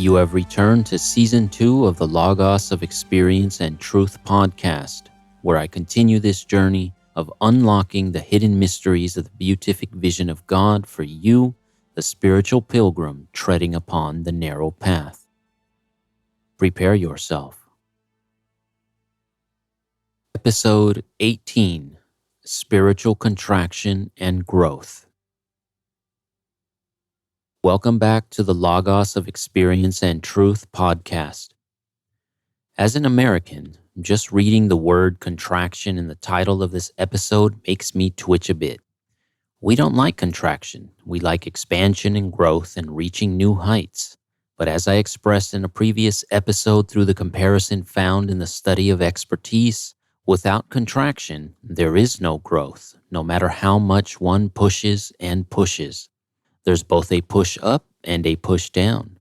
You have returned to Season 2 of the Logos of Experience and Truth podcast, where I continue this journey of unlocking the hidden mysteries of the beatific vision of God for you, the spiritual pilgrim treading upon the narrow path. Prepare yourself. Episode 18, Spiritual Contraction and Growth. Welcome back to the Logos of Experience and Truth podcast. As an American, just reading the word contraction in the title of this episode makes me twitch a bit. We don't like contraction. We like expansion and growth and reaching new heights. But as I expressed in a previous episode through the comparison found in the study of expertise, without contraction, there is no growth, no matter how much one pushes and pushes. There's both a push up and a push down.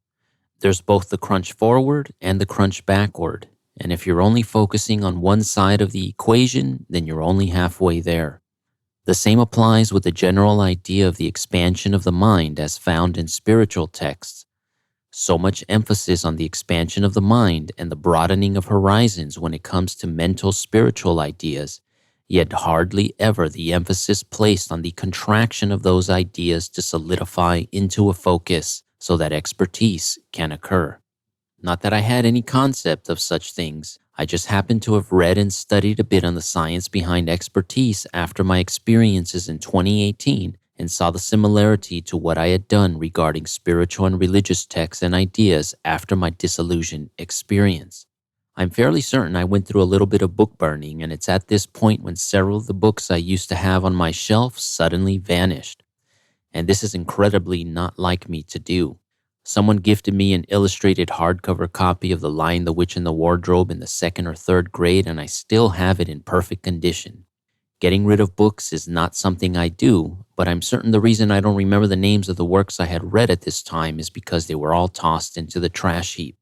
There's both the crunch forward and the crunch backward. And if you're only focusing on one side of the equation, then you're only halfway there. The same applies with the general idea of the expansion of the mind as found in spiritual texts. So much emphasis on the expansion of the mind and the broadening of horizons when it comes to mental spiritual ideas, yet hardly ever the emphasis placed on the contraction of those ideas to solidify into a focus so that expertise can occur. Not that I had any concept of such things, I just happened to have read and studied a bit on the science behind expertise after my experiences in 2018 and saw the similarity to what I had done regarding spiritual and religious texts and ideas after my dissolution experience. I'm fairly certain I went through a little bit of book burning, and it's at this point when several of the books I used to have on my shelf suddenly vanished. And this is incredibly not like me to do. Someone gifted me an illustrated hardcover copy of The Lion, the Witch, and the Wardrobe in the 2nd or 3rd grade, and I still have it in perfect condition. Getting rid of books is not something I do, but I'm certain the reason I don't remember the names of the works I had read at this time is because they were all tossed into the trash heap.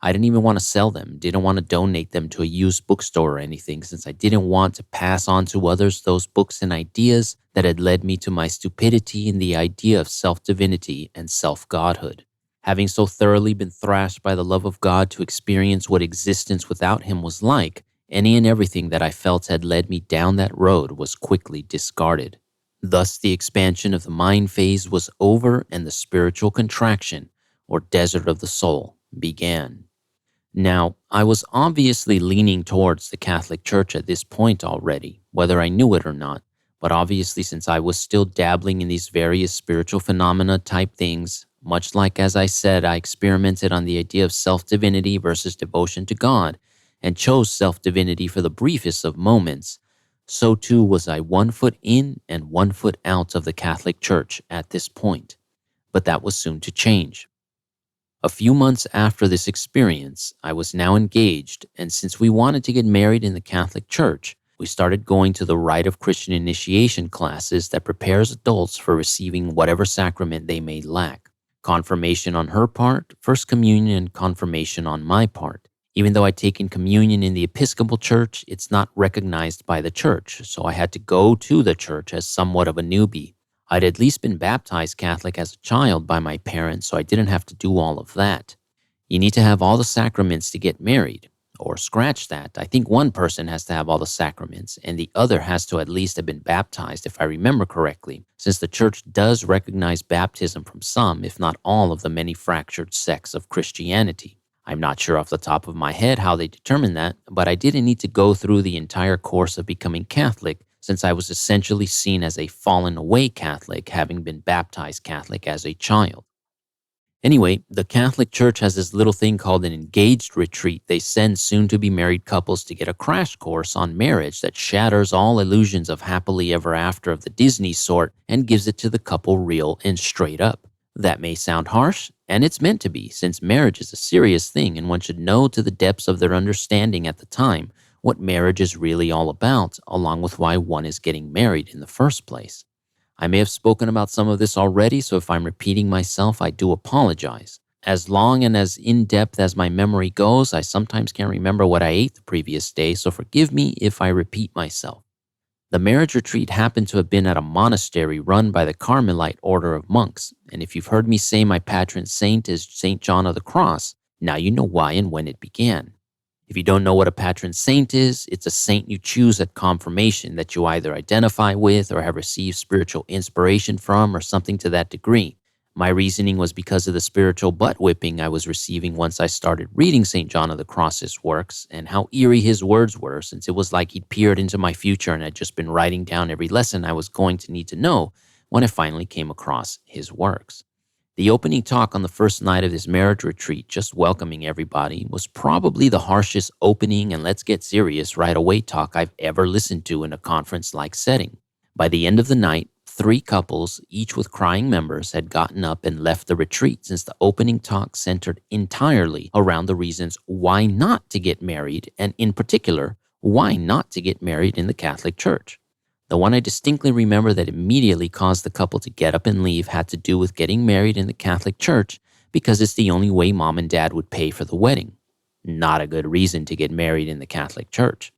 I didn't even want to sell them, didn't want to donate them to a used bookstore or anything, since I didn't want to pass on to others those books and ideas that had led me to my stupidity in the idea of self-divinity and self-godhood. Having so thoroughly been thrashed by the love of God to experience what existence without Him was like, any and everything that I felt had led me down that road was quickly discarded. Thus, the expansion of the mind phase was over and the spiritual contraction, or desert of the soul, began. Now, I was obviously leaning towards the Catholic Church at this point already, whether I knew it or not, but obviously since I was still dabbling in these various spiritual phenomena type things, much like as I said, I experimented on the idea of self-divinity versus devotion to God, and chose self-divinity for the briefest of moments, so too was I 1 foot in and 1 foot out of the Catholic Church at this point. But that was soon to change. A few months after this experience, I was now engaged, and since we wanted to get married in the Catholic Church, we started going to the Rite of Christian Initiation classes that prepares adults for receiving whatever sacrament they may lack. Confirmation on her part, First Communion, and confirmation on my part. Even though I'd taken communion in the Episcopal Church, it's not recognized by the church, so I had to go to the church as somewhat of a newbie. I'd at least been baptized Catholic as a child by my parents, so I didn't have to do all of that. You need to have all the sacraments to get married. Or scratch that, I think one person has to have all the sacraments, and the other has to at least have been baptized, if I remember correctly, since the church does recognize baptism from some, if not all, of the many fractured sects of Christianity. I'm not sure off the top of my head how they determine that, but I didn't need to go through the entire course of becoming Catholic, since I was essentially seen as a fallen-away Catholic, having been baptized Catholic as a child. Anyway, the Catholic Church has this little thing called an engaged retreat they send soon-to-be married couples to get a crash course on marriage that shatters all illusions of happily ever after of the Disney sort and gives it to the couple real and straight up. That may sound harsh, and it's meant to be, since marriage is a serious thing and one should know to the depths of their understanding at the time what marriage is really all about, along with why one is getting married in the first place. I may have spoken about some of this already, so if I'm repeating myself, I do apologize. As long and as in-depth as my memory goes, I sometimes can't remember what I ate the previous day, so forgive me if I repeat myself. The marriage retreat happened to have been at a monastery run by the Carmelite order of monks, and if you've heard me say my patron saint is St. John of the Cross, now you know why and when it began. If you don't know what a patron saint is, it's a saint you choose at confirmation that you either identify with or have received spiritual inspiration from or something to that degree. My reasoning was because of the spiritual butt whipping I was receiving once I started reading St. John of the Cross's works and how eerie his words were, since it was like he'd peered into my future and had just been writing down every lesson I was going to need to know when I finally came across his works. The opening talk on the first night of this marriage retreat, just welcoming everybody, was probably the harshest opening and let's get serious right away talk I've ever listened to in a conference-like setting. By the end of the night, 3 couples, each with crying members, had gotten up and left the retreat since the opening talk centered entirely around the reasons why not to get married, and in particular, why not to get married in the Catholic Church. The one I distinctly remember that immediately caused the couple to get up and leave had to do with getting married in the Catholic Church because it's the only way mom and dad would pay for the wedding. Not a good reason to get married in the Catholic Church.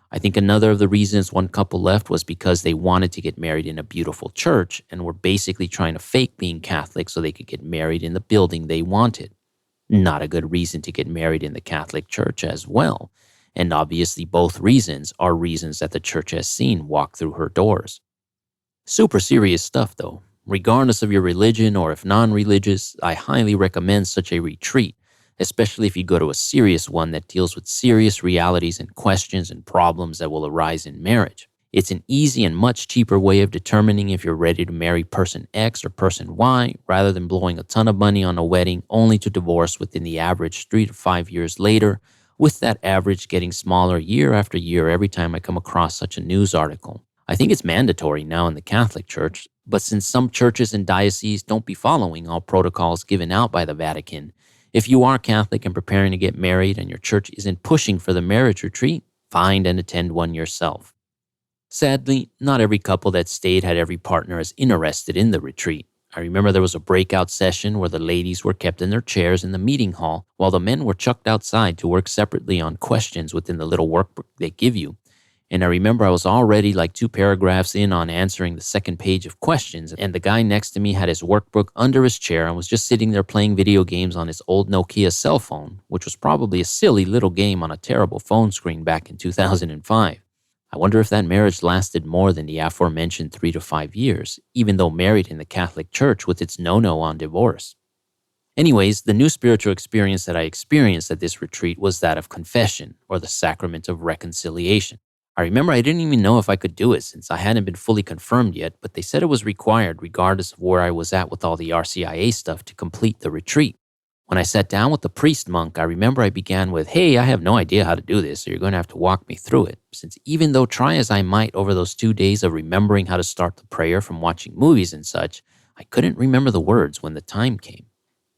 I think another of the reasons one couple left was because they wanted to get married in a beautiful church and were basically trying to fake being Catholic so they could get married in the building they wanted. Not a good reason to get married in the Catholic Church as well. And obviously both reasons are reasons that the church has seen walk through her doors. Super serious stuff though. Regardless of your religion or if non-religious, I highly recommend such a retreat, especially if you go to a serious one that deals with serious realities and questions and problems that will arise in marriage. It's an easy and much cheaper way of determining if you're ready to marry person X or person Y, rather than blowing a ton of money on a wedding only to divorce within the average 3 to 5 years later, with that average getting smaller year after year every time I come across such a news article. I think it's mandatory now in the Catholic Church, but since some churches and dioceses don't be following all protocols given out by the Vatican, if you are Catholic and preparing to get married and your church isn't pushing for the marriage retreat, find and attend one yourself. Sadly, not every couple that stayed had every partner as interested in the retreat. I remember there was a breakout session where the ladies were kept in their chairs in the meeting hall while the men were chucked outside to work separately on questions within the little workbook they give you. And I remember I was already like 2 paragraphs in on answering the second page of questions, and the guy next to me had his workbook under his chair and was just sitting there playing video games on his old Nokia cell phone, which was probably a silly little game on a terrible phone screen back in 2005. I wonder if that marriage lasted more than the aforementioned 3 to 5 years, even though married in the Catholic Church with its no-no on divorce. Anyways, the new spiritual experience that I experienced at this retreat was that of confession, or the sacrament of reconciliation. I remember I didn't even know if I could do it since I hadn't been fully confirmed yet, but they said it was required regardless of where I was at with all the RCIA stuff to complete the retreat. When I sat down with the priest monk, I remember I began with, "Hey, I have no idea how to do this, so you're going to have to walk me through it." Since even though try as I might over those 2 days of remembering how to start the prayer from watching movies and such, I couldn't remember the words when the time came.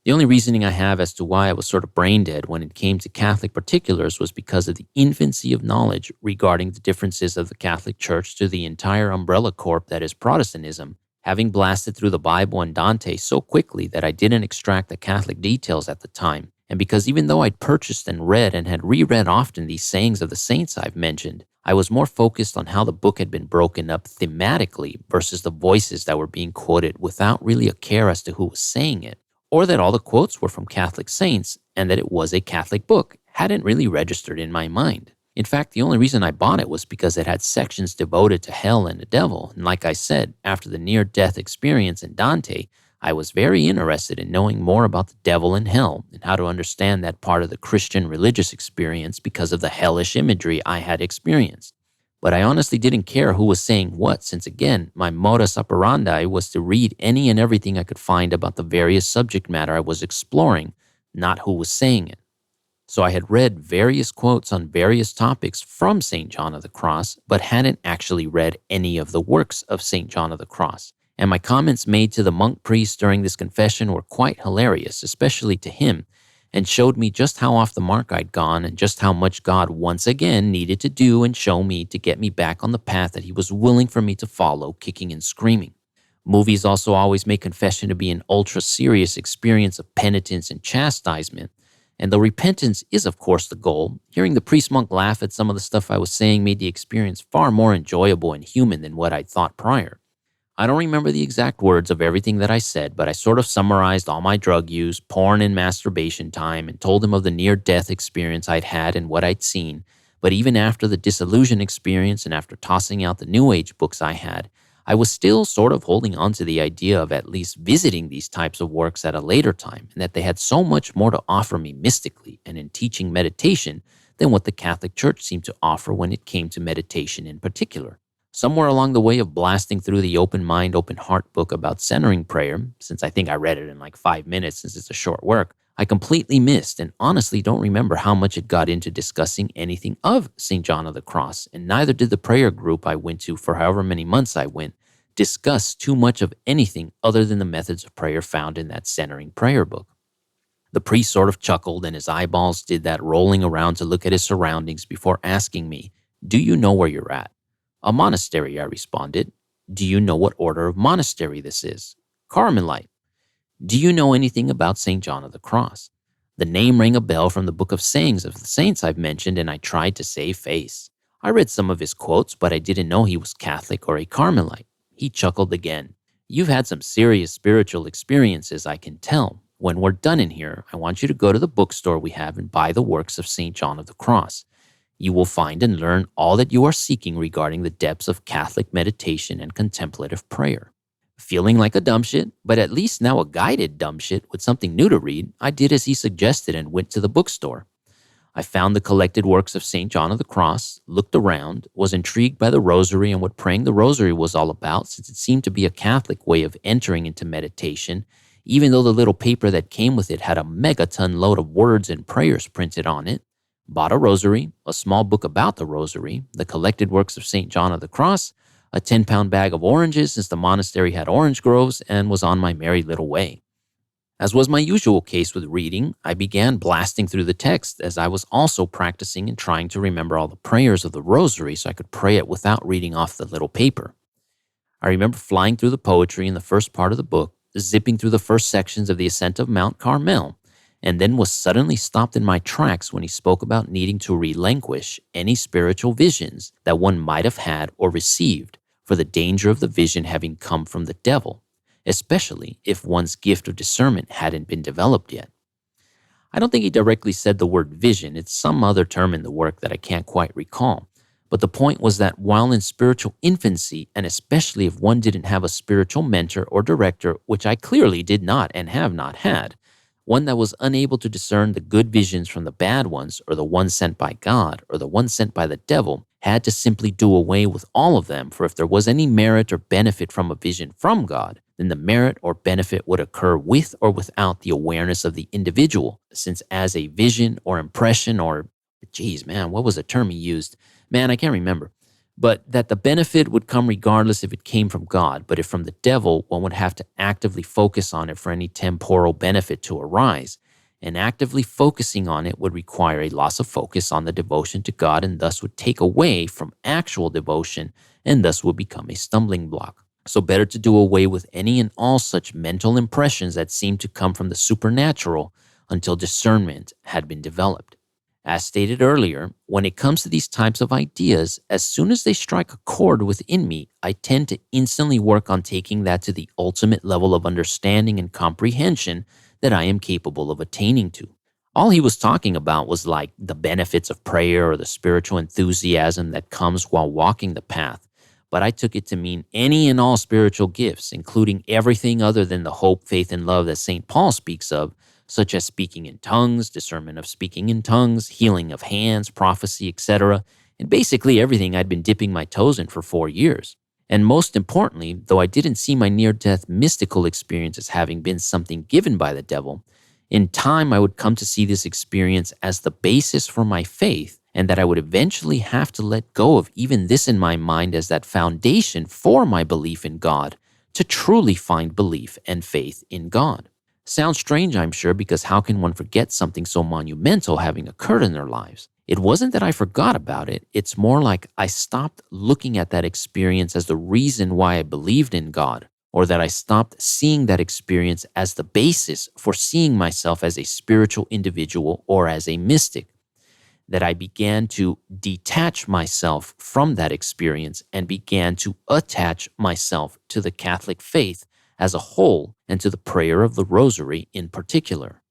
The only reasoning I have as to why I was sort of brain dead when it came to Catholic particulars was because of the infancy of knowledge regarding the differences of the Catholic Church to the entire umbrella corp that is Protestantism, having blasted through the Bible and Dante so quickly that I didn't extract the Catholic details at the time, and because even though I'd purchased and read and had reread often these sayings of the saints I've mentioned, I was more focused on how the book had been broken up thematically versus the voices that were being quoted without really a care as to who was saying it, or that all the quotes were from Catholic saints and that it was a Catholic book hadn't really registered in my mind. In fact, the only reason I bought it was because it had sections devoted to hell and the devil, and like I said, after the near-death experience in Dante, I was very interested in knowing more about the devil and hell and how to understand that part of the Christian religious experience because of the hellish imagery I had experienced. But I honestly didn't care who was saying what since, again, my modus operandi was to read any and everything I could find about the various subject matter I was exploring, not who was saying it. So I had read various quotes on various topics from St. John of the Cross, but hadn't actually read any of the works of St. John of the Cross. And my comments made to the monk priest during this confession were quite hilarious, especially to him, and showed me just how off the mark I'd gone and just how much God once again needed to do and show me to get me back on the path that he was willing for me to follow, kicking and screaming. Movies also always make confession to be an ultra-serious experience of penitence and chastisement, And though repentance is, of course, the goal, hearing the priest monk laugh at some of the stuff I was saying made the experience far more enjoyable and human than what I'd thought prior. I don't remember the exact words of everything that I said, but I sort of summarized all my drug use, porn, and masturbation time and told him of the near-death experience I'd had and what I'd seen. But even after the Dissolution Experience and after tossing out the New Age books I had, I was still sort of holding on to the idea of at least visiting these types of works at a later time, and that they had so much more to offer me mystically and in teaching meditation than what the Catholic Church seemed to offer when it came to meditation in particular. Somewhere along the way of blasting through the Open Mind, Open Heart book about centering prayer, since I think I read it in like 5 minutes since it's a short work, I completely missed and honestly don't remember how much it got into discussing anything of St. John of the Cross, and neither did the prayer group I went to for however many months I went discuss too much of anything other than the methods of prayer found in that centering prayer book. The priest sort of chuckled and his eyeballs did that rolling around to look at his surroundings before asking me, "Do you know where you're at?" "A monastery," I responded. "Do you know what order of monastery this is?" "Carmelite." "Do you know anything about St. John of the Cross?" The name rang a bell from the book of sayings of the saints I've mentioned, and I tried to save face. I read some of his quotes, but I didn't know he was Catholic or a Carmelite. He chuckled again. "You've had some serious spiritual experiences, I can tell. When we're done in here, I want you to go to the bookstore we have and buy the works of St. John of the Cross. You will find and learn all that you are seeking regarding the depths of Catholic meditation and contemplative prayer." Feeling like a dumb shit, but at least now a guided dumb shit with something new to read, I did as he suggested and went to the bookstore. I found the collected works of St. John of the Cross, looked around, was intrigued by the Rosary and what praying the Rosary was all about, since it seemed to be a Catholic way of entering into meditation, even though the little paper that came with it had a megaton load of words and prayers printed on it. Bought a Rosary, a small book about the Rosary, the collected works of St. John of the Cross, a 10-pound bag of oranges since the monastery had orange groves, and was on my merry little way. As was my usual case with reading, I began blasting through the text as I was also practicing and trying to remember all the prayers of the Rosary so I could pray it without reading off the little paper. I remember flying through the poetry in the first part of the book, zipping through the first sections of the ascent of Mount Carmel, and then was suddenly stopped in my tracks when he spoke about needing to relinquish any spiritual visions that one might have had or received, for the danger of the vision having come from the devil, especially if one's gift of discernment hadn't been developed yet. I don't think he directly said the word vision. It's some other term in the work that I can't quite recall. But the point was that while in spiritual infancy, and especially if one didn't have a spiritual mentor or director, which I clearly did not and have not had, one that was unable to discern the good visions from the bad ones, or the one sent by God, or the one sent by the devil, had to simply do away with all of them, for if there was any merit or benefit from a vision from God, then the merit or benefit would occur with or without the awareness of the individual, since as a vision or impression or, what was the term he used? I can't remember. But that the benefit would come regardless if it came from God, but if from the devil, one would have to actively focus on it for any temporal benefit to arise. And actively focusing on it would require a loss of focus on the devotion to God, and thus would take away from actual devotion, and thus would become a stumbling block. So better to do away with any and all such mental impressions that seem to come from the supernatural until discernment had been developed. As stated earlier, when it comes to these types of ideas, as soon as they strike a chord within me, I tend to instantly work on taking that to the ultimate level of understanding and comprehension that I am capable of attaining to. All he was talking about was like the benefits of prayer or the spiritual enthusiasm that comes while walking the path, but I took it to mean any and all spiritual gifts, including everything other than the hope, faith, and love that St. Paul speaks of, such as speaking in tongues, discernment of speaking in tongues, healing of hands, prophecy, etc., and basically everything I'd been dipping my toes in for 4 years. And most importantly, though I didn't see my near-death mystical experience as having been something given by the devil, in time I would come to see this experience as the basis for my faith, and that I would eventually have to let go of even this in my mind as that foundation for my belief in God, to truly find belief and faith in God. Sounds strange, I'm sure, because how can one forget something so monumental having occurred in their lives? It wasn't that I forgot about it. It's more like I stopped looking at that experience as the reason why I believed in God, or that I stopped seeing that experience as the basis for seeing myself as a spiritual individual or as a mystic, that I began to detach myself from that experience and began to attach myself to the Catholic faith as a whole and to the prayer of the Rosary in particular.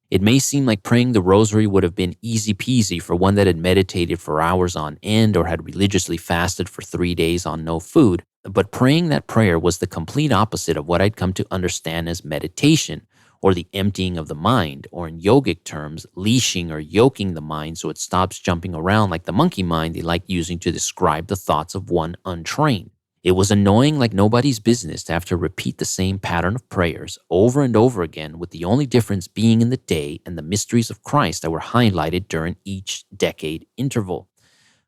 It may seem like praying the Rosary would have been easy peasy for one that had meditated for hours on end or had religiously fasted for 3 days on no food, but praying that prayer was the complete opposite of what I'd come to understand as meditation, or the emptying of the mind, or in yogic terms, leashing or yoking the mind so it stops jumping around like the monkey mind they like using to describe the thoughts of one untrained. It was annoying like nobody's business to have to repeat the same pattern of prayers over and over again, with the only difference being in the day and the mysteries of Christ that were highlighted during each decade interval.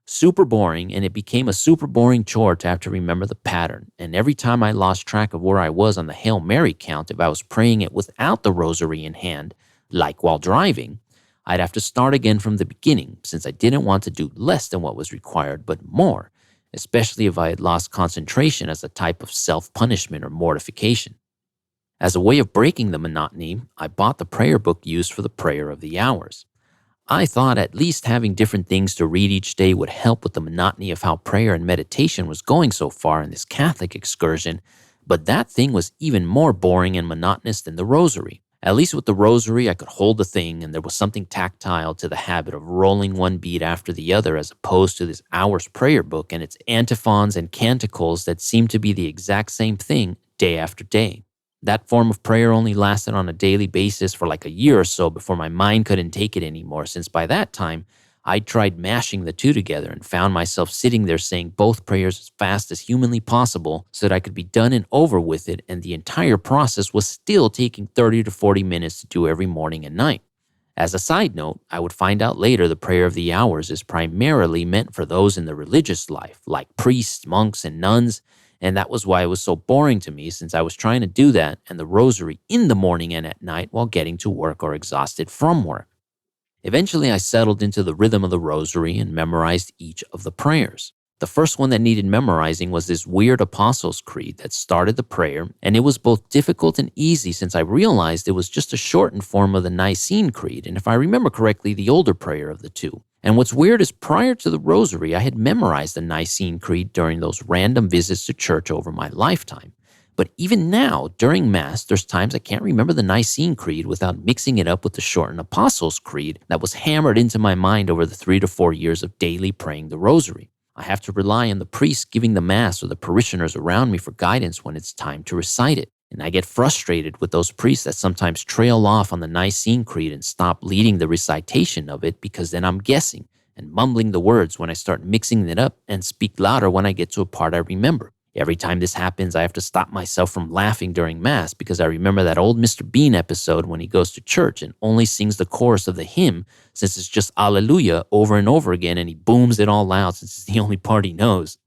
Super boring, and it became a super boring chore to have to remember the pattern. And every time I lost track of where I was on the Hail Mary count, if I was praying it without the Rosary in hand, like while driving, I'd have to start again from the beginning, since I didn't want to do less than what was required, but more, especially if I had lost concentration as a type of self-punishment or mortification. As a way of breaking the monotony, I bought the prayer book used for the prayer of the hours. I thought at least having different things to read each day would help with the monotony of how prayer and meditation was going so far in this Catholic excursion, but that thing was even more boring and monotonous than the Rosary. At least with the Rosary, I could hold the thing, and there was something tactile to the habit of rolling one bead after the other, as opposed to this hours prayer book and its antiphons and canticles that seemed to be the exact same thing day after day. That form of prayer only lasted on a daily basis for like a year or so before my mind couldn't take it anymore, since by that time, I'd tried mashing the two together and found myself sitting there saying both prayers as fast as humanly possible so that I could be done and over with it, and the entire process was still taking 30 to 40 minutes to do every morning and night. As a side note, I would find out later the prayer of the hours is primarily meant for those in the religious life, like priests, monks, and nuns, and that was why it was so boring to me, since I was trying to do that and the Rosary in the morning and at night while getting to work or exhausted from work. Eventually, I settled into the rhythm of the Rosary and memorized each of the prayers. The first one that needed memorizing was this weird Apostles' Creed that started the prayer, and it was both difficult and easy since I realized it was just a shortened form of the Nicene Creed, and if I remember correctly, the older prayer of the two. And what's weird is prior to the Rosary, I had memorized the Nicene Creed during those random visits to church over my lifetime. But even now, during Mass, there's times I can't remember the Nicene Creed without mixing it up with the shortened Apostles' Creed that was hammered into my mind over the 3 to 4 years of daily praying the Rosary. I have to rely on the priest giving the Mass or the parishioners around me for guidance when it's time to recite it. And I get frustrated with those priests that sometimes trail off on the Nicene Creed and stop leading the recitation of it, because then I'm guessing and mumbling the words when I start mixing it up and speak louder when I get to a part I remember. Every time this happens, I have to stop myself from laughing during Mass, because I remember that old Mr. Bean episode when he goes to church and only sings the chorus of the hymn since it's just Alleluia over and over again, and he booms it all out since it's the only part he knows.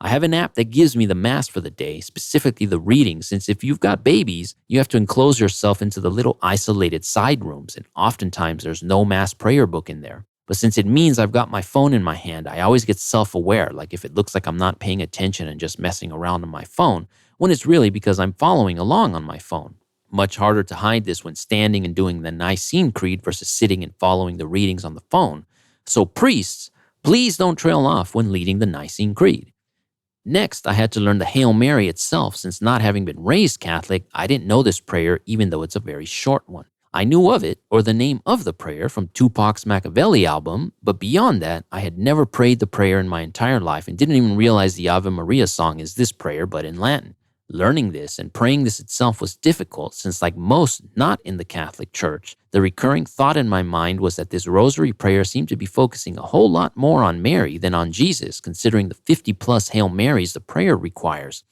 I have an app that gives me the Mass for the day, specifically the reading, since if you've got babies, you have to enclose yourself into the little isolated side rooms, and oftentimes there's no Mass prayer book in there. But since it means I've got my phone in my hand, I always get self-aware, like if it looks like I'm not paying attention and just messing around on my phone, when it's really because I'm following along on my phone. Much harder to hide this when standing and doing the Nicene Creed versus sitting and following the readings on the phone. So priests, please don't trail off when leading the Nicene Creed. Next, I had to learn the Hail Mary itself, since not having been raised Catholic, I didn't know this prayer even though it's a very short one. I knew of it, or the name of the prayer, from Tupac's Machiavelli album, but beyond that, I had never prayed the prayer in my entire life and didn't even realize the Ave Maria song is this prayer, but in Latin. Learning this and praying this itself was difficult, since like most not in the Catholic Church, the recurring thought in my mind was that this Rosary prayer seemed to be focusing a whole lot more on Mary than on Jesus, considering the 50-plus Hail Marys the prayer requires.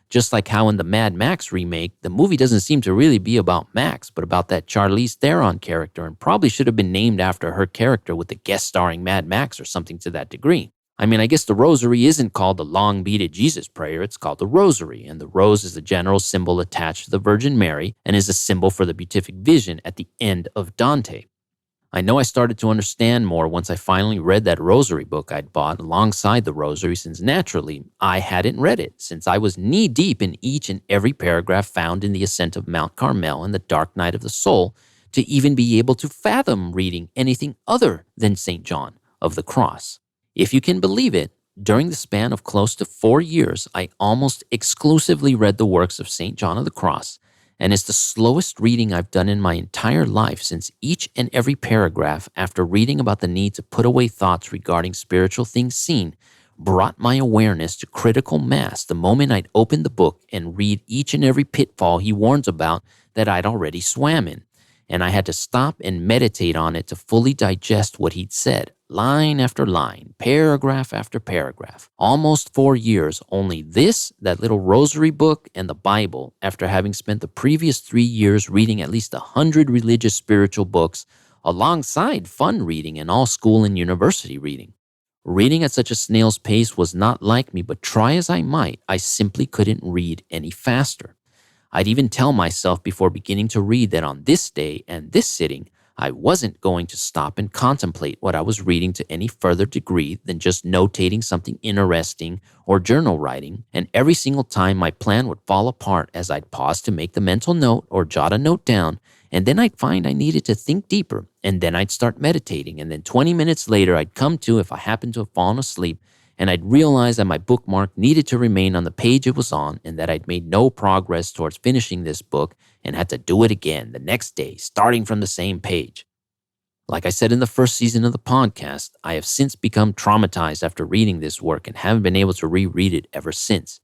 Just like how in the Mad Max remake, the movie doesn't seem to really be about Max, but about that Charlize Theron character, and probably should have been named after her character with the guest starring Mad Max or something to that degree. I mean, I guess the Rosary isn't called the Long Beaded Jesus prayer, it's called the Rosary, and the rose is the general symbol attached to the Virgin Mary and is a symbol for the beatific vision at the end of Dante. I know I started to understand more once I finally read that Rosary book I'd bought alongside the Rosary, since naturally I hadn't read it, since I was knee-deep in each and every paragraph found in the Ascent of Mount Carmel and the Dark Night of the Soul, to even be able to fathom reading anything other than St. John of the Cross. If you can believe it, during the span of close to 4 years, I almost exclusively read the works of St. John of the Cross, and it's the slowest reading I've done in my entire life, since each and every paragraph, after reading about the need to put away thoughts regarding spiritual things seen, brought my awareness to critical mass the moment I'd open the book and read each and every pitfall he warns about that I'd already swam in. And I had to stop and meditate on it to fully digest what he'd said, line after line, paragraph after paragraph. Almost 4 years, only this, that little Rosary book, and the Bible, after having spent the previous 3 years reading at least 100 religious spiritual books, alongside fun reading and all school and university reading. Reading at such a snail's pace was not like me, but try as I might, I simply couldn't read any faster. I'd even tell myself before beginning to read that on this day and this sitting, I wasn't going to stop and contemplate what I was reading to any further degree than just notating something interesting or journal writing, and every single time my plan would fall apart as I'd pause to make the mental note or jot a note down, and then I'd find I needed to think deeper, and then I'd start meditating, and then 20 minutes later I'd come to if I happened to have fallen asleep, and I'd realize that my bookmark needed to remain on the page it was on, and that I'd made no progress towards finishing this book and had to do it again the next day, starting from the same page. Like I said in the first season of the podcast, I have since become traumatized after reading this work and haven't been able to reread it ever since.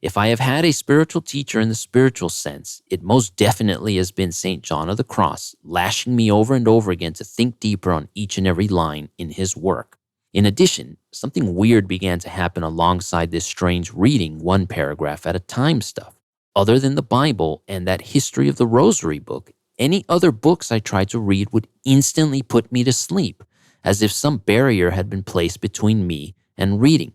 If I have had a spiritual teacher in the spiritual sense, it most definitely has been St. John of the Cross, lashing me over and over again to think deeper on each and every line in his work. In addition, something weird began to happen alongside this strange reading one paragraph at a time stuff. Other than the Bible and that History of the Rosary book, any other books I tried to read would instantly put me to sleep, as if some barrier had been placed between me and reading.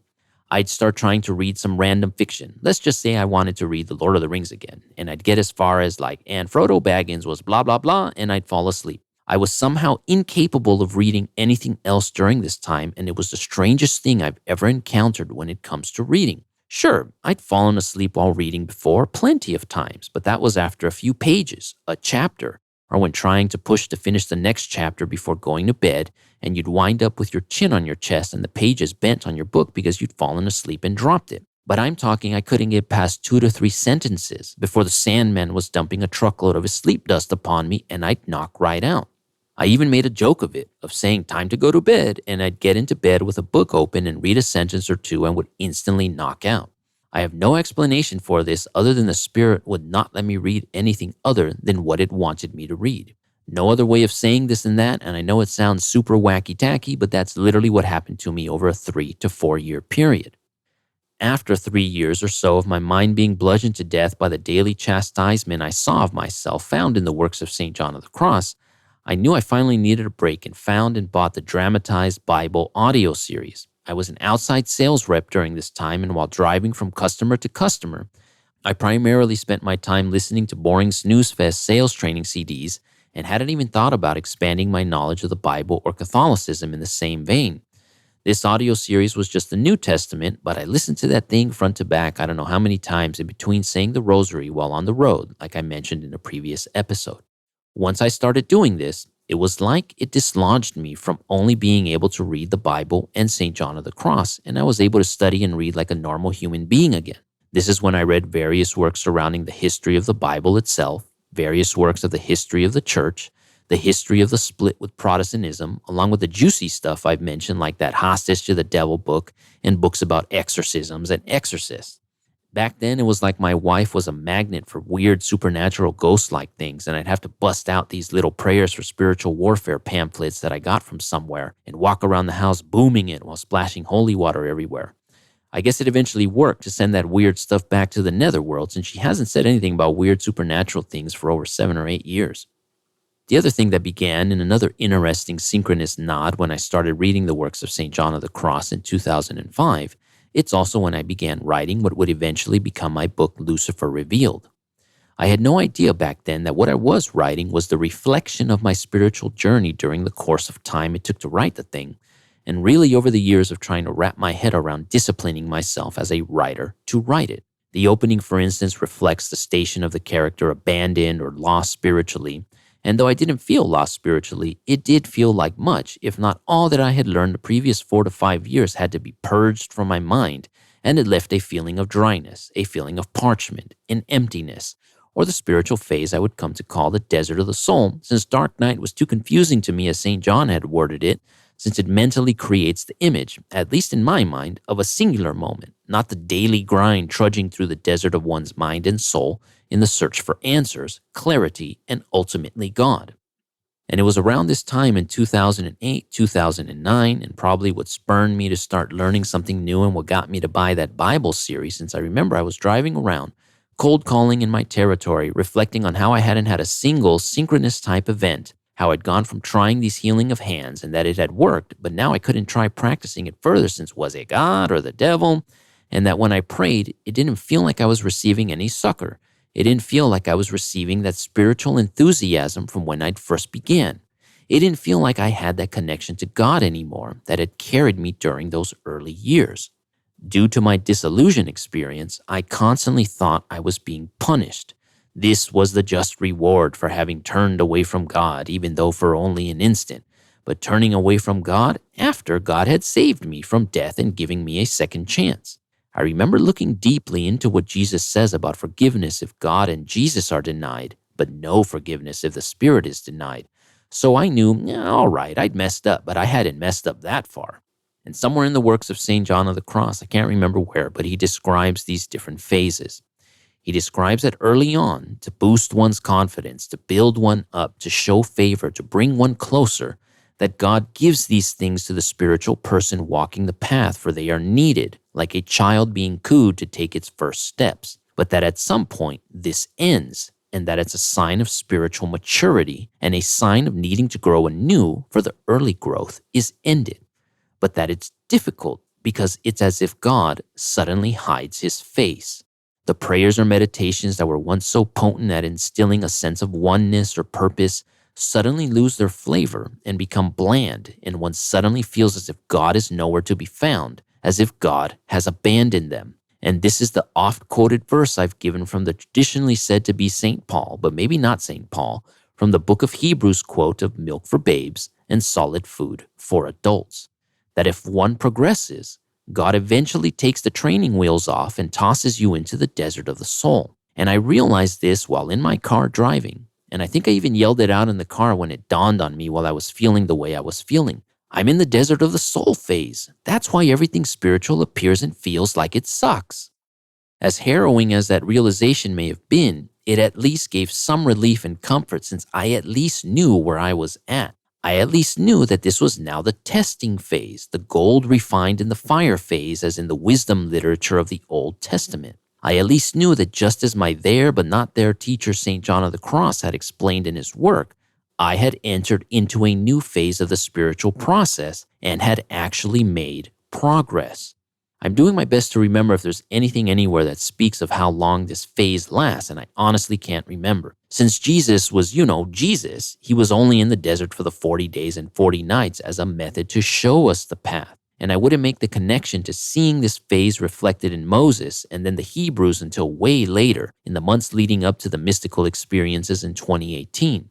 I'd start trying to read some random fiction. Let's just say I wanted to read The Lord of the Rings again, and I'd get as far as and Frodo Baggins was blah blah blah, and I'd fall asleep. I was somehow incapable of reading anything else during this time, and it was the strangest thing I've ever encountered when it comes to reading. Sure, I'd fallen asleep while reading before plenty of times, but that was after a few pages, a chapter, or when trying to push to finish the next chapter before going to bed, and you'd wind up with your chin on your chest and the pages bent on your book because you'd fallen asleep and dropped it. But I'm talking I couldn't get past 2 to 3 sentences before the Sandman was dumping a truckload of his sleep dust upon me, and I'd knock right out. I even made a joke of it, of saying time to go to bed, and I'd get into bed with a book open and read a sentence or two and would instantly knock out. I have no explanation for this other than the spirit would not let me read anything other than what it wanted me to read. No other way of saying this than that, and I know it sounds super wacky-tacky, but that's literally what happened to me over a 3 to 4 year period. After 3 years or so of my mind being bludgeoned to death by the daily chastisement I saw of myself found in the works of St. John of the Cross, I knew I finally needed a break and found and bought the dramatized Bible audio series. I was an outside sales rep during this time, and while driving from customer to customer, I primarily spent my time listening to boring snooze fest sales training CDs and hadn't even thought about expanding my knowledge of the Bible or Catholicism in the same vein. This audio series was just the New Testament, but I listened to that thing front to back I don't know how many times in between saying the Rosary while on the road, like I mentioned in a previous episode. Once I started doing this, it was like it dislodged me from only being able to read the Bible and St. John of the Cross, and I was able to study and read like a normal human being again. This is when I read various works surrounding the history of the Bible itself, various works of the history of the church, the history of the split with Protestantism, along with the juicy stuff I've mentioned like that Hostage to the Devil book and books about exorcisms and exorcists. Back then, it was like my wife was a magnet for weird supernatural ghost-like things, and I'd have to bust out these little prayers for spiritual warfare pamphlets that I got from somewhere and walk around the house booming it while splashing holy water everywhere. I guess it eventually worked to send that weird stuff back to the netherworld, since she hasn't said anything about weird supernatural things for over 7 or 8 years. The other thing that began in another interesting synchronous nod when I started reading the works of St. John of the Cross in 2005, it's also when I began writing what would eventually become my book, Lucifer Revealed. I had no idea back then that what I was writing was the reflection of my spiritual journey during the course of time it took to write the thing, and really over the years of trying to wrap my head around disciplining myself as a writer to write it. The opening, for instance, reflects the station of the character abandoned or lost spiritually, and though I didn't feel lost spiritually, it did feel like much, if not all, that I had learned the previous 4 to 5 years had to be purged from my mind, and it left a feeling of dryness, a feeling of parchment, an emptiness, or the spiritual phase I would come to call the desert of the soul, since dark night was too confusing to me as St. John had worded it, since it mentally creates the image, at least in my mind, of a singular moment, not the daily grind trudging through the desert of one's mind and soul in the search for answers, clarity, and ultimately God. And it was around this time in 2008, 2009, and probably what spurred me to start learning something new and what got me to buy that Bible series, since I remember I was driving around, cold calling in my territory, reflecting on how I hadn't had a single synchronous type event, how I'd gone from trying these healing of hands and that it had worked, but now I couldn't try practicing it further since was it God or the devil, and that when I prayed, it didn't feel like I was receiving any succor. It didn't feel like I was receiving that spiritual enthusiasm from when I'd first began. It didn't feel like I had that connection to God anymore that had carried me during those early years. Due to my dissolution experience, I constantly thought I was being punished. This was the just reward for having turned away from God, even though for only an instant, but turning away from God after God had saved me from death and giving me a second chance. I remember looking deeply into what Jesus says about forgiveness if God and Jesus are denied, but no forgiveness if the Spirit is denied. So I knew, yeah, all right, I'd messed up, but I hadn't messed up that far. And somewhere in the works of St. John of the Cross, I can't remember where, but he describes these different phases. He describes that early on, to boost one's confidence, to build one up, to show favor, to bring one closer, that God gives these things to the spiritual person walking the path, for they are needed, like a child being cooed to take its first steps. But that at some point, this ends, and that it's a sign of spiritual maturity and a sign of needing to grow anew, for the early growth is ended. But that it's difficult because it's as if God suddenly hides his face. The prayers or meditations that were once so potent at instilling a sense of oneness or purpose suddenly lose their flavor and become bland, and one suddenly feels as if God is nowhere to be found, as if God has abandoned them. And this is the oft-quoted verse I've given from the traditionally said to be St. Paul, but maybe not St. Paul, from the book of Hebrews quote of milk for babes and solid food for adults. That if one progresses, God eventually takes the training wheels off and tosses you into the desert of the soul. And I realized this while in my car driving. And I think I even yelled it out in the car when it dawned on me while I was feeling the way I was feeling. I'm in the desert of the soul phase. That's why everything spiritual appears and feels like it sucks. As harrowing as that realization may have been, it at least gave some relief and comfort, since I at least knew where I was at. I at least knew that this was now the testing phase, the gold refined in the fire phase, as in the wisdom literature of the Old Testament. I at least knew that just as my there but not there teacher St. John of the Cross had explained in his work, I had entered into a new phase of the spiritual process and had actually made progress. I'm doing my best to remember if there's anything anywhere that speaks of how long this phase lasts, and I honestly can't remember. Since Jesus was, Jesus, he was only in the desert for the 40 days and 40 nights as a method to show us the path. And I wouldn't make the connection to seeing this phase reflected in Moses and then the Hebrews until way later, in the months leading up to the mystical experiences in 2018.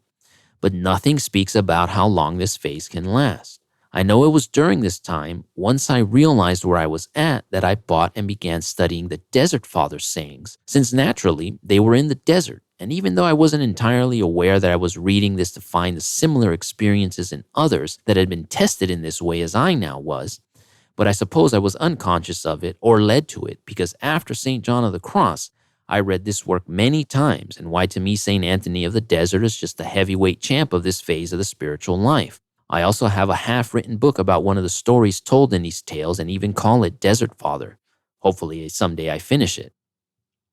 But nothing speaks about how long this phase can last. I know it was during this time, once I realized where I was at, that I bought and began studying the Desert Fathers' sayings, since naturally they were in the desert. And even though I wasn't entirely aware that I was reading this to find the similar experiences in others that had been tested in this way as I now was, but I suppose I was unconscious of it or led to it, because after St. John of the Cross, I read this work many times, and why to me St. Anthony of the Desert is just the heavyweight champ of this phase of the spiritual life. I also have a half-written book about one of the stories told in these tales and even call it Desert Father. Hopefully someday I finish it.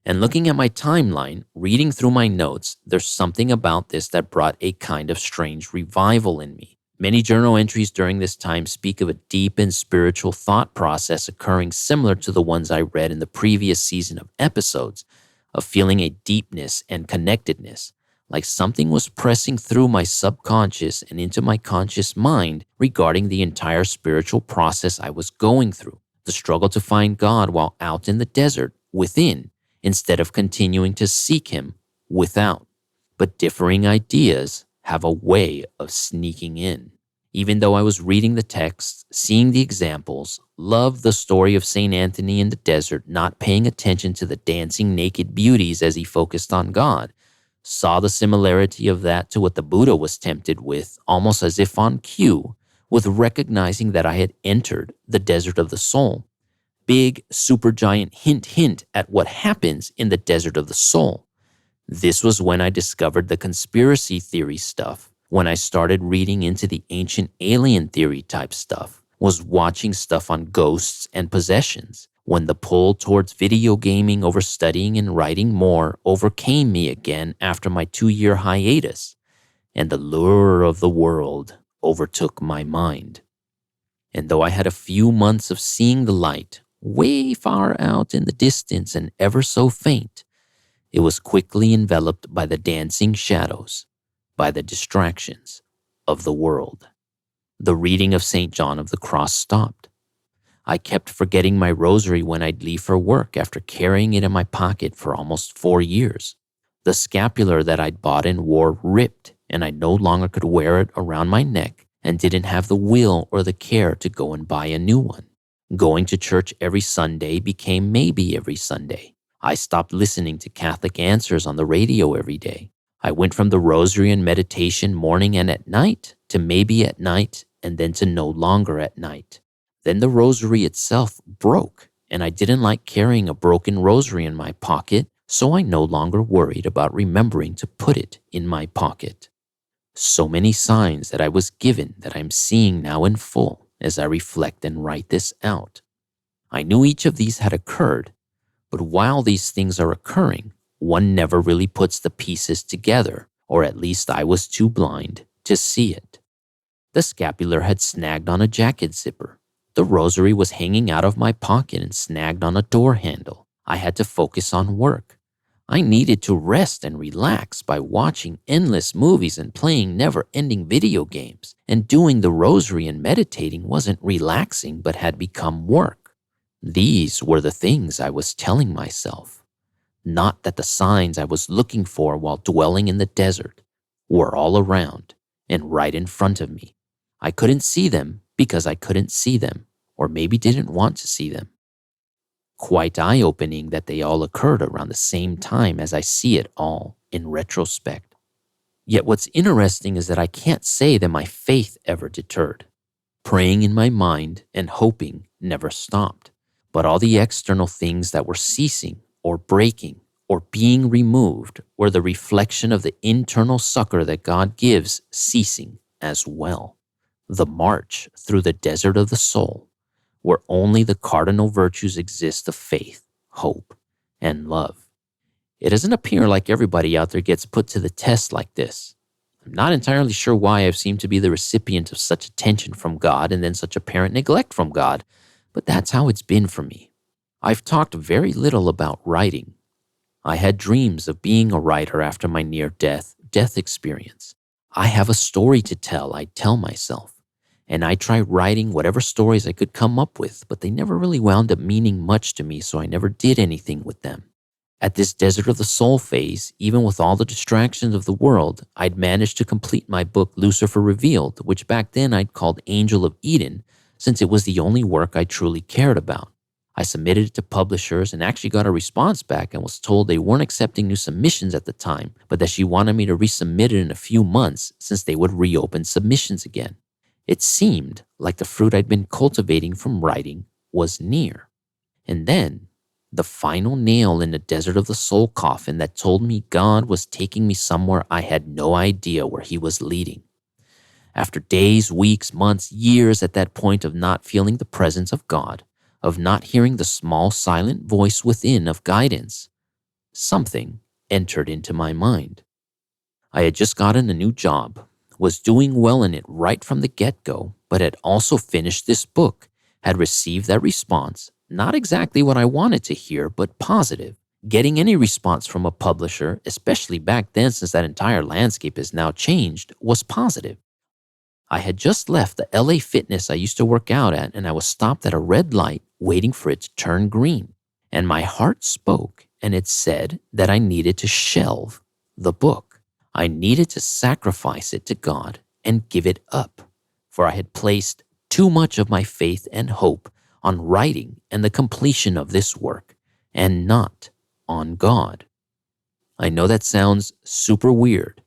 And looking at my timeline, reading through my notes, there's something about this that brought a kind of strange revival in me. Many journal entries during this time speak of a deep and spiritual thought process occurring similar to the ones I read in the previous season of episodes. of feeling a deepness and connectedness, like something was pressing through my subconscious and into my conscious mind regarding the entire spiritual process I was going through, the struggle to find God while out in the desert within, instead of continuing to seek Him without. But differing ideas have a way of sneaking in. Even though I was reading the text, seeing the examples, loved the story of St. Anthony in the desert, not paying attention to the dancing naked beauties as he focused on God, saw the similarity of that to what the Buddha was tempted with, almost as if on cue, with recognizing that I had entered the desert of the soul. Big, supergiant hint at what happens in the desert of the soul. This was when I discovered the conspiracy theory stuff, when I started reading into the ancient alien theory type stuff, was watching stuff on ghosts and possessions, when the pull towards video gaming over studying and writing more overcame me again after my 2-year hiatus, and the lure of the world overtook my mind. And though I had a few months of seeing the light, way far out in the distance and ever so faint, it was quickly enveloped by the dancing shadows, by the distractions of the world. The reading of St. John of the Cross stopped. I kept forgetting my rosary when I'd leave for work after carrying it in my pocket for almost 4 years. The scapular that I'd bought and wore ripped, and I no longer could wear it around my neck and didn't have the will or the care to go and buy a new one. Going to church every Sunday became maybe every Sunday. I stopped listening to Catholic answers on the radio every day. I went from the rosary and meditation morning and at night to maybe at night and then to no longer at night. Then the rosary itself broke, and I didn't like carrying a broken rosary in my pocket, so I no longer worried about remembering to put it in my pocket. So many signs that I was given that I'm seeing now in full as I reflect and write this out. I knew each of these had occurred, but while these things are occurring, one never really puts the pieces together, or at least I was too blind to see it. The scapular had snagged on a jacket zipper. The rosary was hanging out of my pocket and snagged on a door handle. I had to focus on work. I needed to rest and relax by watching endless movies and playing never-ending video games, and doing the rosary and meditating wasn't relaxing but had become work. These were the things I was telling myself. Not that the signs I was looking for while dwelling in the desert were all around and right in front of me. I couldn't see them because I couldn't see them, or maybe didn't want to see them. Quite eye-opening that they all occurred around the same time as I see it all in retrospect. Yet what's interesting is that I can't say that my faith ever deterred. Praying in my mind and hoping never stopped. But all the external things that were ceasing or breaking or being removed were the reflection of the internal succor that God gives ceasing as well. The march through the desert of the soul, where only the cardinal virtues exist of faith, hope, and love. It doesn't appear like everybody out there gets put to the test like this. I'm not entirely sure why I've seemed to be the recipient of such attention from God and then such apparent neglect from God, but that's how it's been for me. I've talked very little about writing. I had dreams of being a writer after my near-death experience. I have a story to tell, I tell myself. And I tried writing whatever stories I could come up with, but they never really wound up meaning much to me, so I never did anything with them. At this desert of the soul phase, even with all the distractions of the world, I'd managed to complete my book Lucifer Revealed, which back then I'd called Angel of Eden, since it was the only work I truly cared about. I submitted it to publishers and actually got a response back and was told they weren't accepting new submissions at the time, but that she wanted me to resubmit it in a few months since they would reopen submissions again. It seemed like the fruit I'd been cultivating from writing was near. And then, the final nail in the desert of the soul coffin that told me God was taking me somewhere I had no idea where He was leading. After days, weeks, months, years at that point of not feeling the presence of God, of not hearing the small silent voice within of guidance, something entered into my mind. I had just gotten a new job, was doing well in it right from the get-go, but had also finished this book, had received that response, not exactly what I wanted to hear, but positive, Getting any response from a publisher, especially back then since that entire landscape has now changed, was positive. I had just left the LA Fitness I used to work out at, and I was stopped at a red light waiting for it to turn green. And my heart spoke, and it said that I needed to shelve the book. I needed to sacrifice it to God and give it up, for I had placed too much of my faith and hope on writing and the completion of this work, and not on God. I know that sounds super weird.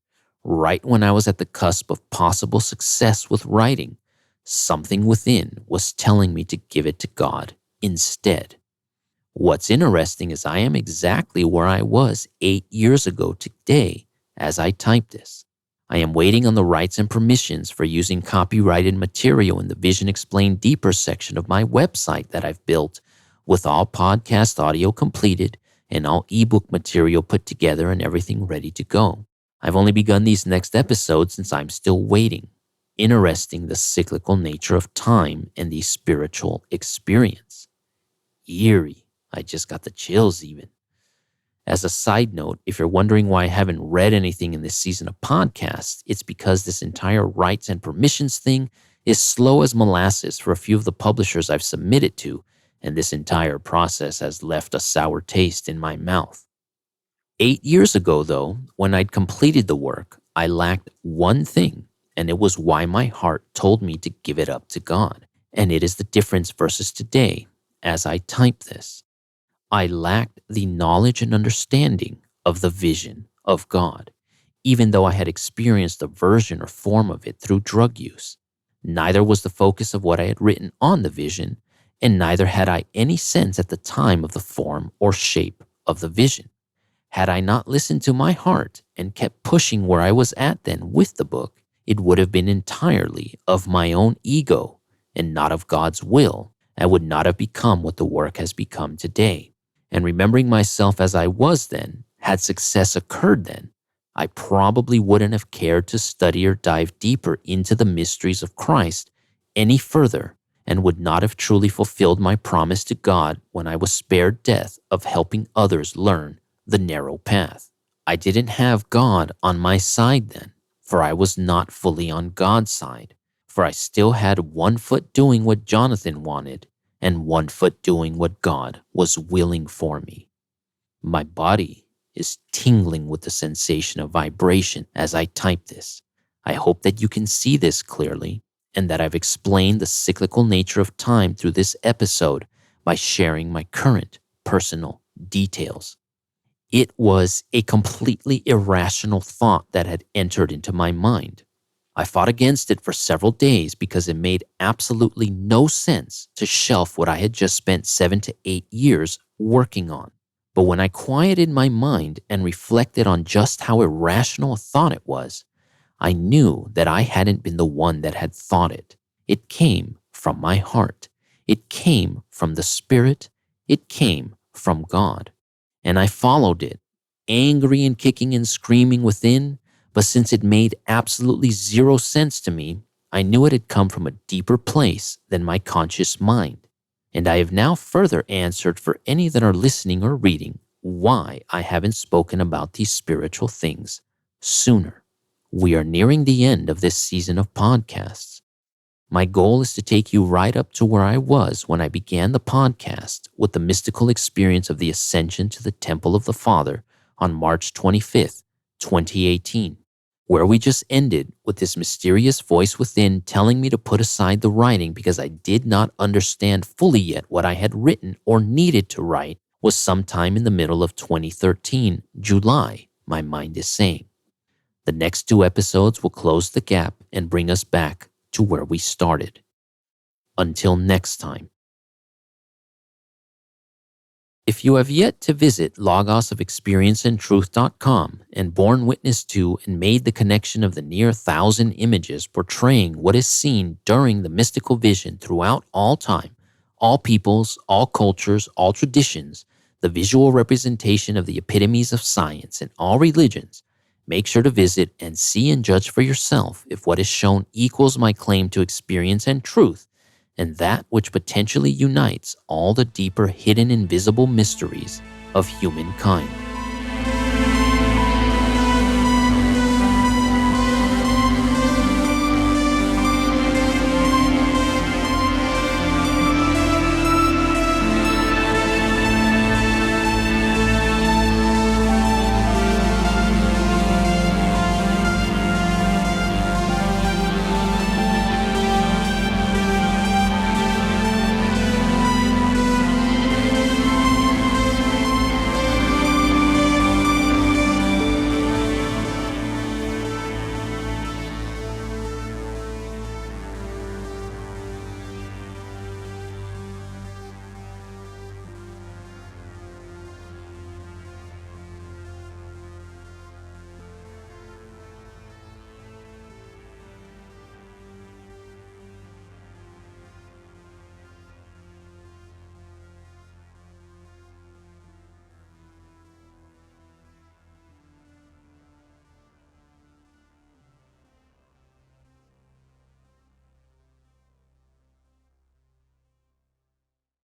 Right when I was at the cusp of possible success with writing, something within was telling me to give it to God instead. What's interesting is I am exactly where I was 8 years ago today as I type this. I am waiting on the rights and permissions for using copyrighted material in the Vision Explained Deeper section of my website that I've built, with all podcast audio completed and all ebook material put together and everything ready to go. I've only begun these next episodes since I'm still waiting. Interesting, the cyclical nature of time and the spiritual experience. Eerie. I just got the chills even. As a side note, if you're wondering why I haven't read anything in this season of podcasts, it's because this entire rights and permissions thing is slow as molasses for a few of the publishers I've submitted to, and this entire process has left a sour taste in my mouth. 8 years ago, though, when I'd completed the work, I lacked one thing, and it was why my heart told me to give it up to God. And it is the difference versus today as I type this. I lacked the knowledge and understanding of the vision of God, even though I had experienced a version or form of it through drug use. Neither was the focus of what I had written on the vision, and neither had I any sense at the time of the form or shape of the vision. Had I not listened to my heart and kept pushing where I was at then with the book, it would have been entirely of my own ego and not of God's will, and would not have become what the work has become today. And remembering myself as I was then, had success occurred then, I probably wouldn't have cared to study or dive deeper into the mysteries of Christ any further, and would not have truly fulfilled my promise to God when I was spared death of helping others learn the narrow path. I didn't have God on my side then, for I was not fully on God's side, for I still had one foot doing what Jonathan wanted and one foot doing what God was willing for me. My body is tingling with the sensation of vibration as I type this. I hope that you can see this clearly and that I've explained the cyclical nature of time through this episode by sharing my current personal details. It was a completely irrational thought that had entered into my mind. I fought against it for several days because it made absolutely no sense to shelf what I had just spent 7 to 8 years working on. But when I quieted my mind and reflected on just how irrational a thought it was, I knew that I hadn't been the one that had thought it. It came from my heart. It came from the Spirit. It came from God. And I followed it, angry and kicking and screaming within, but since it made absolutely zero sense to me, I knew it had come from a deeper place than my conscious mind. And I have now further answered for any that are listening or reading why I haven't spoken about these spiritual things sooner. We are nearing the end of this season of podcasts. My goal is to take you right up to where I was when I began the podcast with the mystical experience of the ascension to the Temple of the Father on March 25th, 2018, where we just ended with this mysterious voice within telling me to put aside the writing because I did not understand fully yet what I had written or needed to write was sometime in the middle of 2013, July, my mind is saying. The next 2 episodes will close the gap and bring us back to where we started. Until next time. If you have yet to visit logosofexperienceandtruth.com and borne witness to and made the connection of the near 1,000 images portraying what is seen during the mystical vision throughout all time, all peoples, all cultures, all traditions, the visual representation of the epitomes of science in all religions, make sure to visit and see and judge for yourself if what is shown equals my claim to experience and truth, and that which potentially unites all the deeper hidden invisible mysteries of humankind.